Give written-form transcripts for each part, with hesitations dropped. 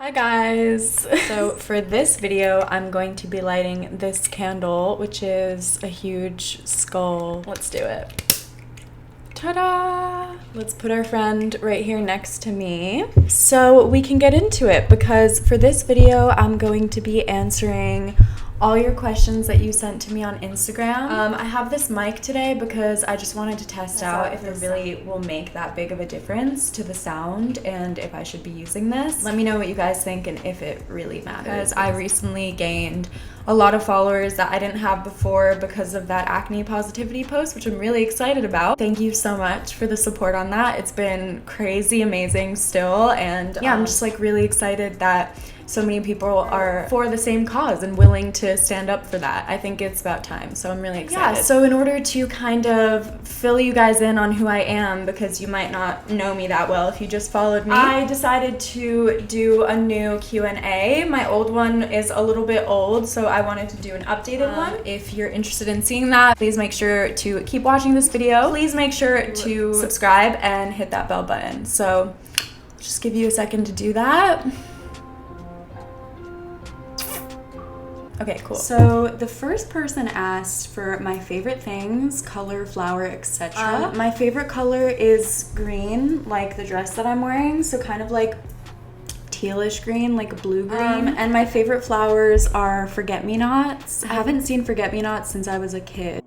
Hi guys! So for this video, I'm going to be lighting this candle, which is a huge skull. Let's do it. Ta-da! Let's put our friend right here next to me so we can get into it, because for this video, I'm going to be answering all your questions that you sent to me on Instagram. I have this mic today because I just wanted to test out if it really will make that big of a difference to the sound and if I should be using this. Let me know what you guys think and if it really matters. Because I recently gained a lot of followers that I didn't have before because of that acne positivity post, which I'm really excited about. Thank you so much for the support on that. It's been crazy amazing still, and yeah, I'm just like really excited that so many people are for the same cause and willing to stand up for that. I think it's about time, so I'm really excited. Yeah, so in order to kind of fill you guys in on who I am, because you might not know me that well if you just followed me, I decided to do a new Q&A. My old one is a little bit old, so I wanted to do an updated one. If you're interested in seeing that, please make sure to keep watching this video. Please make sure to subscribe and hit that bell button. So just give you a second to do that. Okay, cool. So the first person asked for my favorite things, color, flower, etc. My favorite color is green, like the dress that I'm wearing, so kind of like tealish green, like blue green. And my favorite flowers are forget-me-nots. I haven't seen forget-me-nots since I was a kid.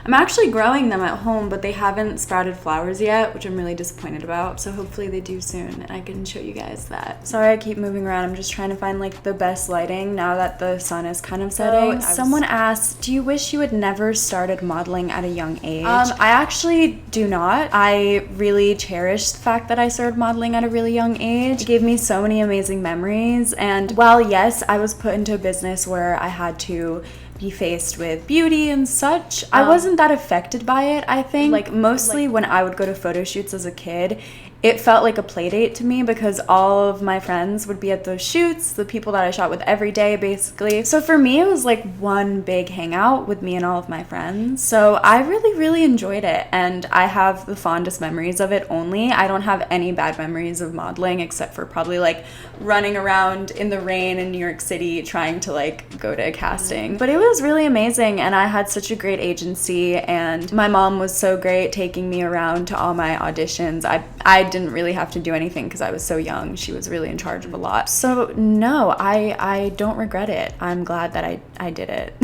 I'm actually growing them at home, but they haven't sprouted flowers yet, which I'm really disappointed about. So hopefully they do soon and I can show you guys that. Sorry I keep moving around. I'm just trying to find like the best lighting now that the sun is kind of setting. Someone asked, do you wish you had never started modeling at a young age? I actually do not. I really cherish the fact that I started modeling at a really young age. It gave me so many amazing memories. And while yes, I was put into a business where I had to be faced with beauty and such, I wasn't that affected by it, I think. Like mostly when I would go to photo shoots as a kid, it felt like a play date to me because all of my friends would be at those shoots, the people that I shot with every day basically. So for me, it was like one big hangout with me and all of my friends. So I really enjoyed it, and I have the fondest memories of it only. I don't have any bad memories of modeling except for probably like running around in the rain in New York City trying to like go to a casting. But it was really amazing, and I had such a great agency, and my mom was so great taking me around to all my auditions. I didn't really have to do anything because I was so young. She was really in charge of a lot. So no, I don't regret it. I'm glad that I did it.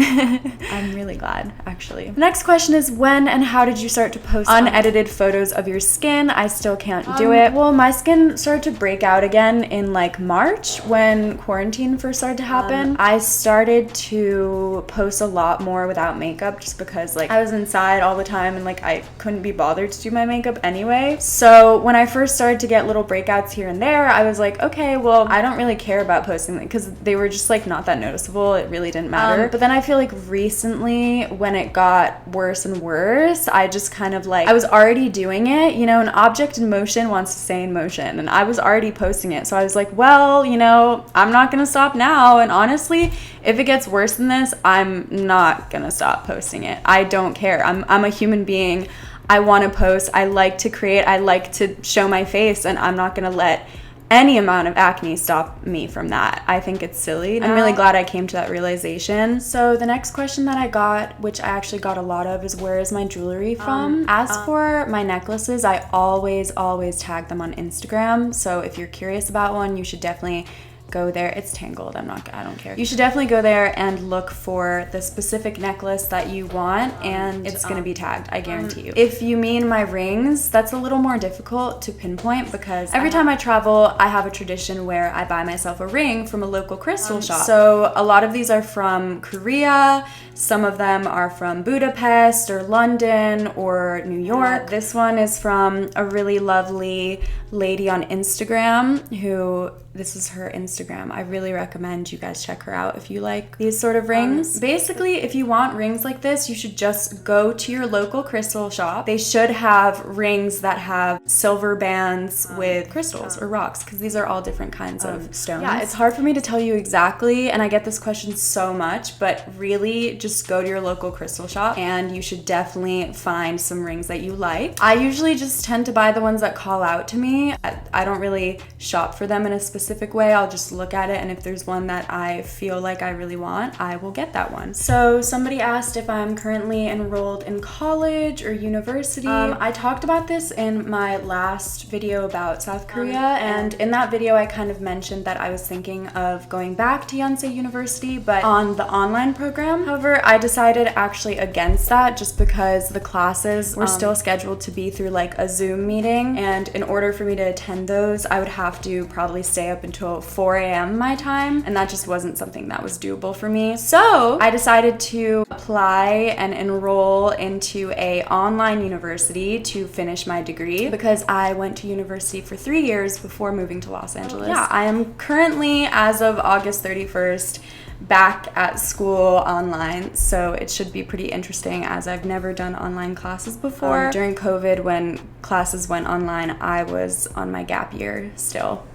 I'm really glad, actually. The next question is, when and how did you start to post unedited photos of your skin? I still can't do it. Well, my skin started to break out again in like March when quarantine first started to happen. I started to post a lot more without makeup just because like I was inside all the time and like I couldn't be bothered to do my makeup anyway. So when I first started to get little breakouts here and there, I was like, okay, well, I don't really care about posting them because they were just like not that noticeable. It really didn't matter. But then I feel like recently when it got worse and worse, I just kind of like, I was already doing it, you know, an object in motion wants to stay in motion, and I was already posting it. So I was like, well, you know, I'm not gonna stop now. And honestly, if it gets worse than this, I'm not gonna stop posting it. I don't care. I'm a human being. I want to post. I like to create. I like to show my face, and I'm not going to let any amount of acne stop me from that. I think it's silly. I'm really glad I came to that realization. So the next question that I got, which I actually got a lot of, is where is my jewelry from? As for my necklaces, I always tag them on Instagram. So if you're curious about one, you should definitely go there. It's tangled. I don't care. You should definitely go there and look for the specific necklace that you want, and it's going to be tagged, I guarantee you. If you mean my rings, that's a little more difficult to pinpoint because every time I travel, I have a tradition where I buy myself a ring from a local crystal shop. So a lot of these are from Korea. Some of them are from Budapest or London or New York. This one is from a really lovely lady on Instagram who, this is her Instagram. I really recommend you guys check her out if you like these sort of rings. Basically, if you want rings like this, you should just go to your local crystal shop. They should have rings that have silver bands with crystals or rocks, because these are all different kinds of stones. Yeah, it's hard for me to tell you exactly, and I get this question so much, but really just go to your local crystal shop and you should definitely find some rings that you like. I usually just tend to buy the ones that call out to me. I don't really shop for them in a specific specific way. I'll just look at it, and if there's one that I feel like I really want, I will get that one. So somebody asked if I'm currently enrolled in college or university. I talked about this in my last video about South Korea, and in that video I kind of mentioned that I was thinking of going back to Yonsei University, but on the online program. However, I decided actually against that just because the classes were still scheduled to be through like a Zoom meeting, and in order for me to attend those, I would have to probably stay up until 4 a.m. my time, and that just wasn't something that was doable for me. So I decided to apply and enroll into a online university to finish my degree because I went to university for 3 years before moving to Los Angeles. Yeah, I am currently, as of August 31st, back at school online, so it should be pretty interesting as I've never done online classes before. During COVID, when classes went online, I was on my gap year still.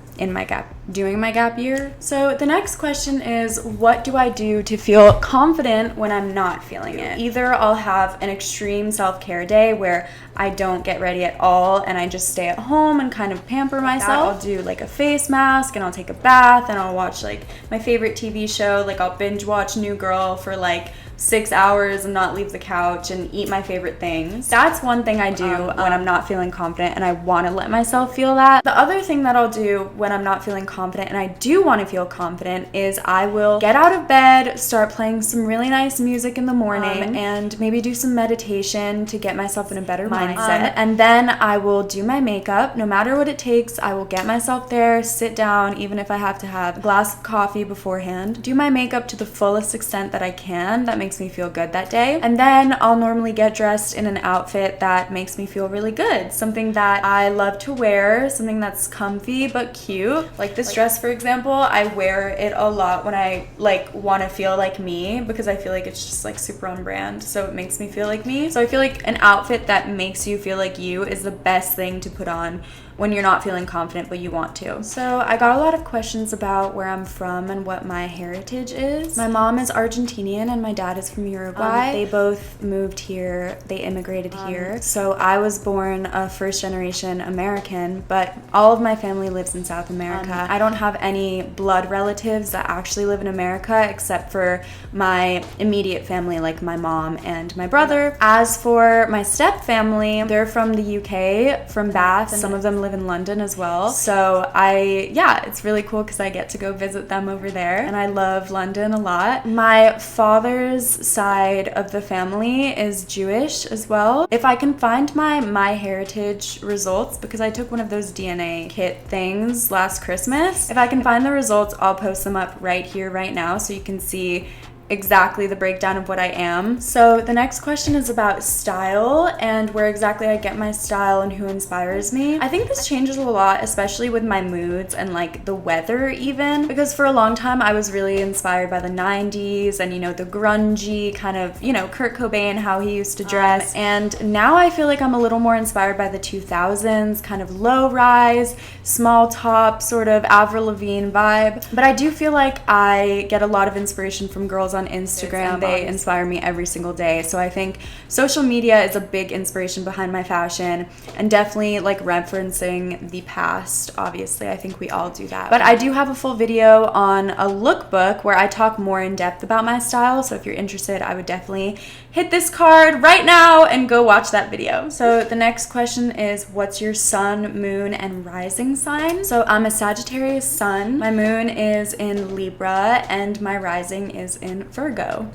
Doing my gap year. So the next question is, what do I do to feel confident when I'm not feeling it? Either I'll have an extreme self-care day where I don't get ready at all and I just stay at home and kind of pamper myself. I'll do like a face mask and I'll take a bath and I'll watch like my favorite TV show. Like I'll binge watch New Girl for like 6 hours and not leave the couch and eat my favorite things. That's one thing I do when I'm not feeling confident and I want to let myself feel that. The other thing that I'll do when I'm not feeling confident and I do want to feel confident is I will get out of bed, start playing some really nice music in the morning, and maybe do some meditation to get myself in a better mindset. And then I will do my makeup. No matter what it takes, I will get myself there, sit down, even if I have to have a glass of coffee beforehand, do my makeup to the fullest extent that I can. That makes me feel good that day. And then I'll normally get dressed in an outfit that makes me feel really good. Something that I love to wear, something that's comfy but cute. Like this dress, for example, I wear it a lot when I like want to feel like me because I feel like it's just like super on brand, so it makes me feel like me. So I feel like an outfit that makes you feel like you is the best thing to put on when you're not feeling confident but you want to. So I got a lot of questions about where I'm from and what my heritage is. My mom is Argentinian and my dad is from Uruguay. They both moved here, they immigrated here. So I was born a first generation American, but all of my family lives in South America. I don't have any blood relatives that actually live in America except for my immediate family, like my mom and my brother. As for my step family, they're from the UK, from Bath, and some of them live in London as well. So it's really cool because I get to go visit them over there, and I love London a lot. My father's side of the family is Jewish as well. If I can find my heritage results, because I took one of those DNA kit things last Christmas, if I can find the results, I'll post them up right here, right now, so you can see exactly the breakdown of what I am. So the next question is about style and where exactly I get my style and who inspires me. I think this changes a lot, especially with my moods and like the weather even, because for a long time I was really inspired by the 90s and the grungy kind of, Kurt Cobain, how he used to dress. And now I feel like I'm a little more inspired by the 2000s, kind of low rise, small top, sort of Avril Lavigne vibe. But I do feel like I get a lot of inspiration from girls on Instagram. They inspire me every single day. So I think social media is a big inspiration behind my fashion, and definitely like referencing the past. Obviously, I think we all do that. But I do have a full video on a lookbook where I talk more in depth about my style. So if you're interested, I would definitely hit this card right now and go watch that video. So the next question is, what's your sun, moon, and rising sign? So I'm a Sagittarius sun. My moon is in Libra and my rising is in Virgo.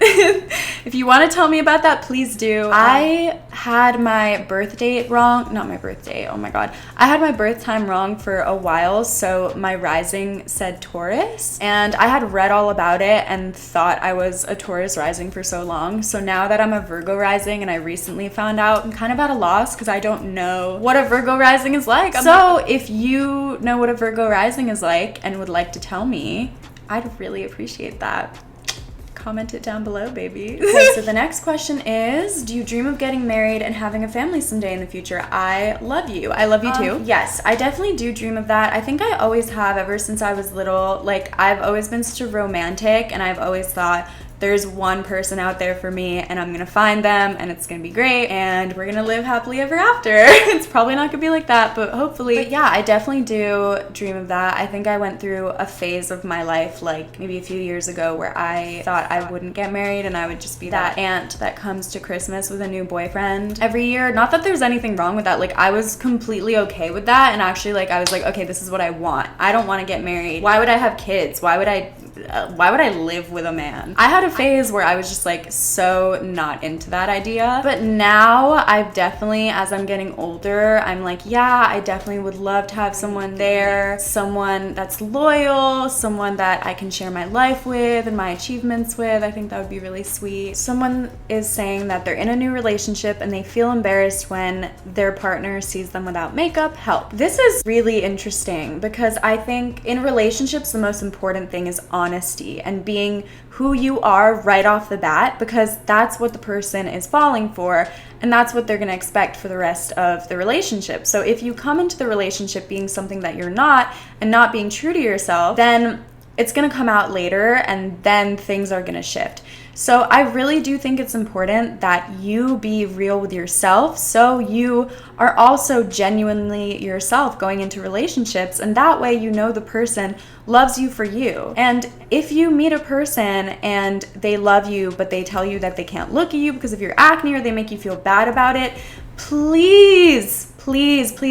If you want to tell me about that, please do. I had my birth date wrong. Not my birth date. Oh my God. I had my birth time wrong for a while. So my rising said Taurus. And I had read all about it and thought I was a Taurus rising for so long. So now that I'm a Virgo rising and I recently found out, I'm kind of at a loss because I don't know what a Virgo rising is like. So if you know what a Virgo rising is like and would like to tell me, I'd really appreciate that. Comment it down below, baby. Okay, so the next question is, do you dream of getting married and having a family someday in the future? I love you. I love you too. Yes, I definitely do dream of that. I think I always have ever since I was little. Like, I've always been such a romantic, and I've always thought there's one person out there for me and I'm gonna find them and it's gonna be great and we're gonna live happily ever after. It's probably not gonna be like that, but hopefully. But yeah, I definitely do dream of that. I think I went through a phase of my life, like maybe a few years ago, where I thought I wouldn't get married and I would just be that aunt that comes to Christmas with a new boyfriend every year. Not that there's anything wrong with that. Like, I was completely okay with that, and actually, like, I was like, okay, this is what I want. I don't want to get married. Why would I have kids? Why would I live with a man? I had a phase where I was just like so not into that idea, but now I've definitely, as I'm getting older, I'm like, yeah, I definitely would love to have someone there, someone that's loyal, someone that I can share my life with and my achievements with. I think that would be really sweet. Someone is saying that they're in a new relationship and they feel embarrassed when their partner sees them without makeup. Help. This is really interesting because I think in relationships, the most important thing is honesty and being who you are right off the bat, because that's what the person is falling for and that's what they're going to expect for the rest of the relationship. So if you come into the relationship being something that you're not and not being true to yourself, then it's going to come out later and then things are going to shift. So I really do think it's important that you be real with yourself, so you are also genuinely yourself going into relationships, and that way you know the person loves you for you. And if you meet a person and they love you but they tell you that they can't look at you because of your acne or they make you feel bad about it, please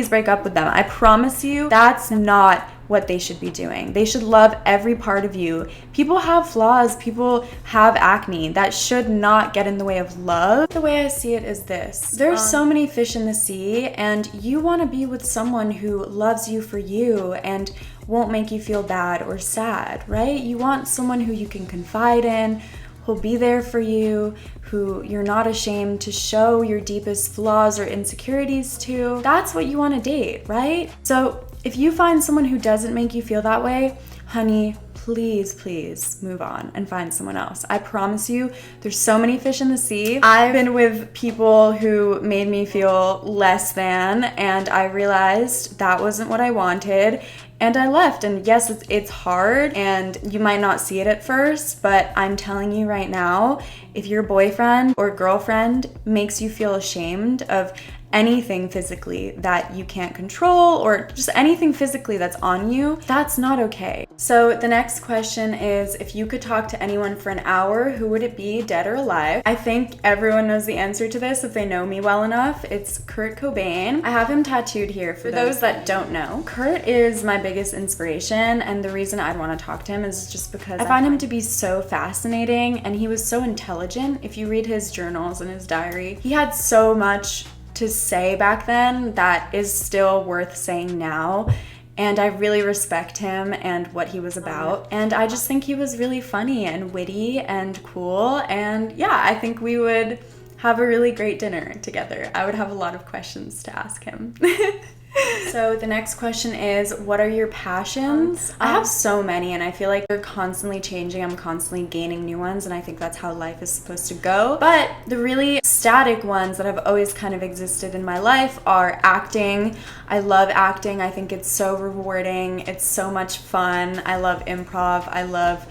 break up with them. I promise you that's not what they should be doing. They should love every part of you. People have flaws, people have acne. That should not get in the way of love. The way I see it is this. There's so many fish in the sea, and you want to be with someone who loves you for you and won't make you feel bad or sad, right? You want someone who you can confide in, who'll be there for you, who you're not ashamed to show your deepest flaws or insecurities to. That's what you want to date, right? So if you find someone who doesn't make you feel that way, honey, please move on and find someone else. I promise you, there's so many fish in the sea. I've been with people who made me feel less than, and I realized that wasn't what I wanted. And I left, and yes, it's hard, and you might not see it at first, but I'm telling you right now, if your boyfriend or girlfriend makes you feel ashamed of anything physically that you can't control, or just anything physically that's on you, that's not okay. So the next question is, if you could talk to anyone for an hour, who would it be, dead or alive? I think everyone knows the answer to this if they know me well enough. It's Kurt Cobain. I have him tattooed here for those that don't know. Kurt is my biggest inspiration, and the reason I'd want to talk to him is just because I find him to be so fascinating, and he was so intelligent. If you read his journals and his diary, he had so much to say back then that is still worth saying now, and I really respect him and what he was about, and I just think he was really funny and witty and cool, and yeah, I think we would have a really great dinner together. I would have a lot of questions to ask him. So the next question is, what are your passions? I have so many, and I feel like they're constantly changing. I'm constantly gaining new ones, and I think that's how life is supposed to go. But the really static ones that have always kind of existed in my life are acting. I love acting. I think it's so rewarding. It's so much fun. I love improv. I love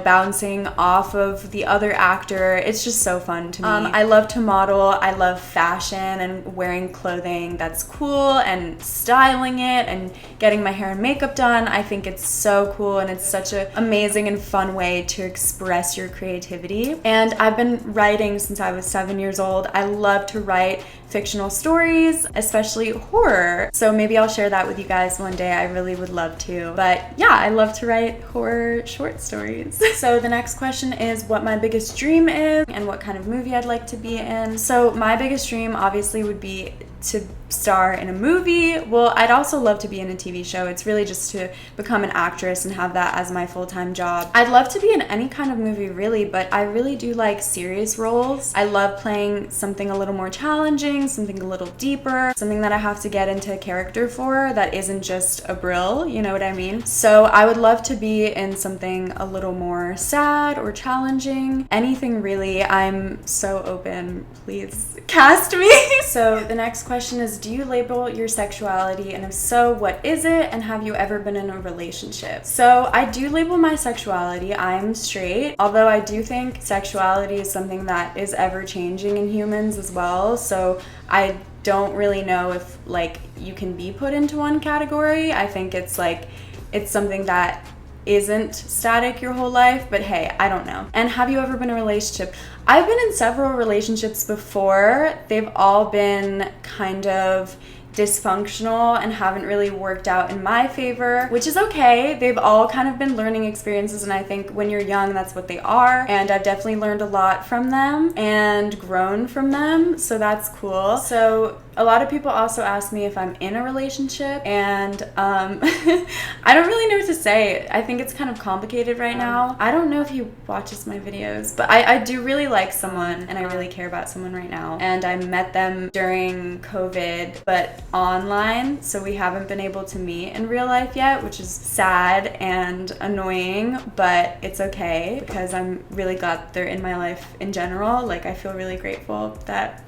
bouncing off of the other actor. It's just so fun to me. I love to model. I love fashion and wearing clothing that's cool and styling it and getting my hair and makeup done. I think it's so cool, and it's such an amazing and fun way to express your creativity. And I've been writing since I was 7 years old. I love to write fictional stories, especially horror. So maybe I'll share that with you guys one day. I really would love to. But yeah, I love to write horror short stories. So the next question is what my biggest dream is and what kind of movie I'd like to be in. So my biggest dream obviously would be to star in a movie. Well, I'd also love to be in a TV show. It's really just to become an actress and have that as my full-time job. I'd love to be in any kind of movie really, but I really do like serious roles. I love playing something a little more challenging, something a little deeper, something that I have to get into a character for that isn't just Abril, you know what I mean? So I would love to be in something a little more sad or challenging. Anything really. I'm so open. Please cast me. So the next question is, do you label your sexuality? And if so, what is it? And have you ever been in a relationship? So I do label my sexuality. I'm straight, although I do think sexuality is something that is ever changing in humans as well. So I don't really know if like you can be put into one category. I think it's like, it's something that isn't static your whole life, but hey, I don't know. And have you ever been in a relationship? I've been in several relationships before. They've all been kind of dysfunctional and haven't really worked out in my favor, which is okay. They've all kind of been learning experiences, and I think when you're young, that's what they are. And I've definitely learned a lot from them and grown from them, so that's cool. So a lot of people also ask me if I'm in a relationship, and I don't really know what to say. I think it's kind of complicated right now. I don't know if he watches my videos, but I do really like someone, and I really care about someone right now. And I met them during COVID, but online, so we haven't been able to meet in real life yet, which is sad and annoying, but it's okay because I'm really glad they're in my life in general. Like, I feel really grateful that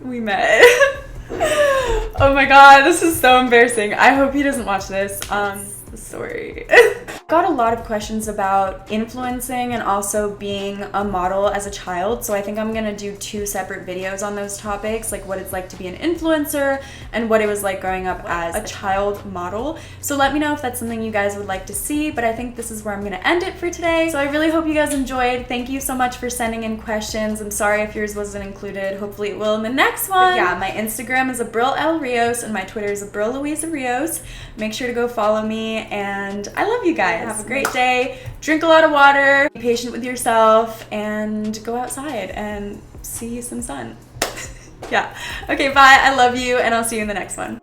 we met. Oh my god, this is so embarrassing. I hope he doesn't watch this. Sorry. Got a lot of questions about influencing and also being a model as a child, so I think I'm gonna do 2 separate videos on those topics, like what it's like to be an influencer and what it was like growing up as a child model. So let me know if that's something you guys would like to see, but I think this is where I'm gonna end it for today. So I really hope you guys enjoyed. Thank you so much for sending in questions. I'm sorry if yours wasn't included. Hopefully it will in the next one. But yeah, my Instagram is Abril L. Rios and my Twitter is Abril Louisa Rios. Make sure to go follow me, and I love you guys. Have a great day. Drink a lot of water. Be patient with yourself and go outside and see some sun. Yeah. Okay, bye. I love you, and I'll see you in the next one.